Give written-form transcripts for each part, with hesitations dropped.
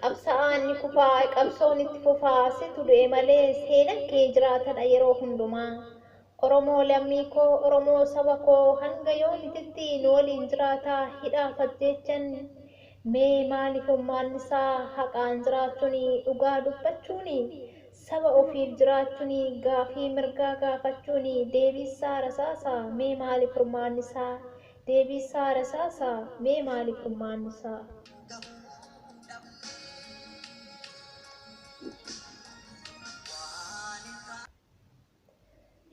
Qabsa'aan ni kufaa, qabsoon itti fufaa, situ du'e malee seenan kee jiraatadha yeroo hundumaa. Oromoo lammii koo, Oromoo saba koo, hanga yoomititti nu waliin jiraataa hidhaafat jechan. Mee maaliif ummaan isaa haqaan jiraachuuni, dhugaa dubbachuuni, saba ofiif jiraachuuni, gaafii mirgaa gaafachuuni, deebisaa rasaasaa, mee maaliif ummaan isaa, deebisaa rasaasaa, mee maaliif ummaan isaa.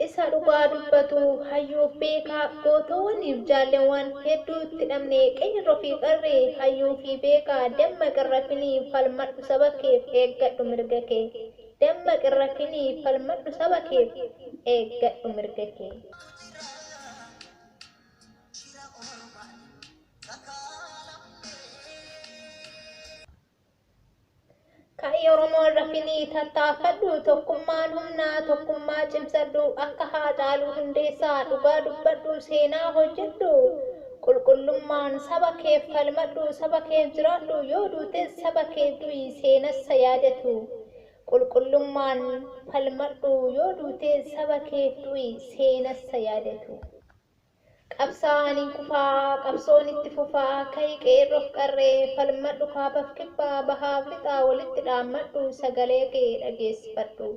Isa dhugaa dubbatu hayyuuf beekaa gootoowwaniif jaalleewwan hedduutti dhabne qeerroo fi qarree hayyuu fi beekaa dammaqa raffinii falmadhu saba keef eeggadhu mirga kee. Dammaqa raffinii falmadhu saba keef eeggadhu mirga kee. Ka'ii Oromoo raffinii tattaafadhu tokkummaan humnaa tokkummaa cimsadhu akka Haacaaluu Hundeessaa dhugaa dubbadhu seenaa hojjedhu qulqullummaan saba keef falmadhu saba keef jiraadhu yoo duutes saba keef du'i seenassa yaadatu qulqullummaan falmadhu yoo duutes saba keef du'i seenassa yaadatu. Qabsa'aan ni kufaa, qabsoon itti fufaa, ka'ii qeerroof qarree falmadhu kaabaaf kibbaa bahaaf lixaa walitti dhaammadhu sagalee kee dhageessifadhu.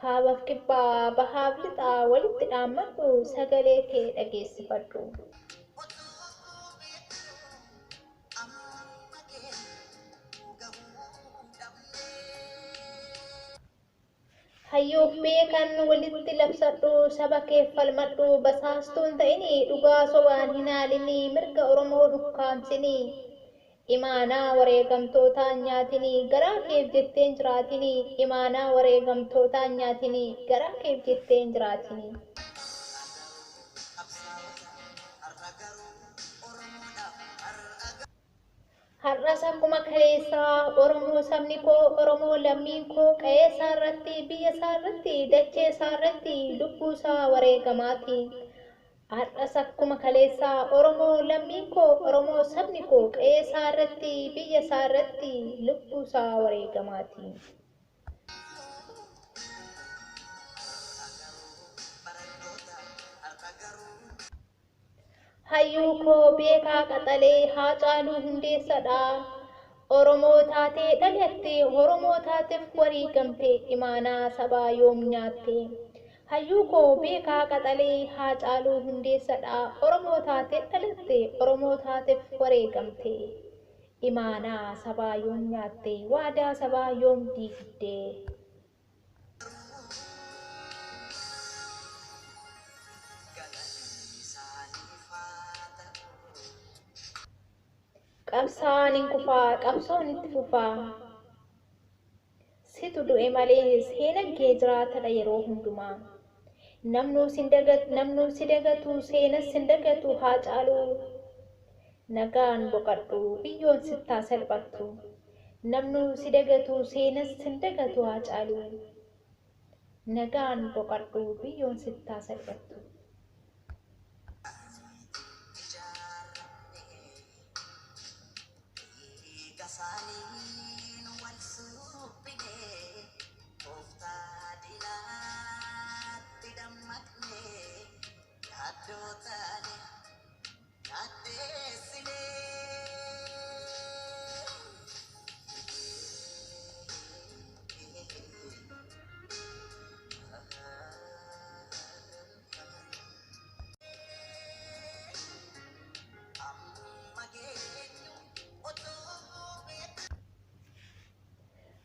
Kaabaaf kibbaa bahaaf lixaa walitti dhaammadhu sagalee kee dhageessifadhu. Hayyuuf beekan walitti labsadhu saba keef falmadhu basaastuun ta'ini dhugaa sobaan hin haalini mirga Oromoo dhukkaamsini imaanaa wareegamtootaa nyaatini garaa keef jetteen jiraatini imaanaa wareegamtootaa nyaatini garaa keef jetteen jiraatini. Har'as akkuma kaleessaa Oromoo sabni koo Oromoo lammiin koo qe'ee isaa irratti biyya isaa irratti dachee isaa irratti lubbuu isaa wareegamaati. Har'as akkuma kaleessaa Oromoo lammiin koo Oromoo sabni koo qe'ee isaa irratti biyya isaa irratti lubbuu isaa wareegamaati. Hayyuu koo beekaa qaxalee Haacaaluu Hundeessadha. Oromoo taatee dhalatte Oromoo taateef wareegamte imaanaa sabaa yoom nyaatte. Hayyuu koo beekaa qaxalee Haacaaluu Hundeessadha. Oromoo taatee dhalatte Oromoo taateef wareegamte imaanaa sabaa yoom nyaatte waadaa sabaa yoom diigde. Qabsa'aan ni kufaa, qabsoon itti fufaa. Situ du'e malee seenan kee jiraatadha yeroo hundumaa. Namnuu si dagatu seenas sin dagatu Haacaaluu. Nagaan boqadhu biyyoon sittaa salphattu. Namnuu si dagatu seenas sin dagatu Haacaaluu. Nagaan boqadhu biyyoon sittaa salphattu.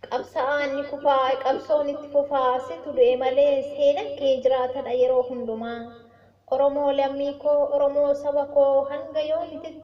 Qabsa'aan ni kufaa, qabsoon itti fufaa, situ du'e malee seenan kee jiraatadha yeroo hundumaa. Oromoo lammii koo, Oromoo saba koo, hanga yoomititti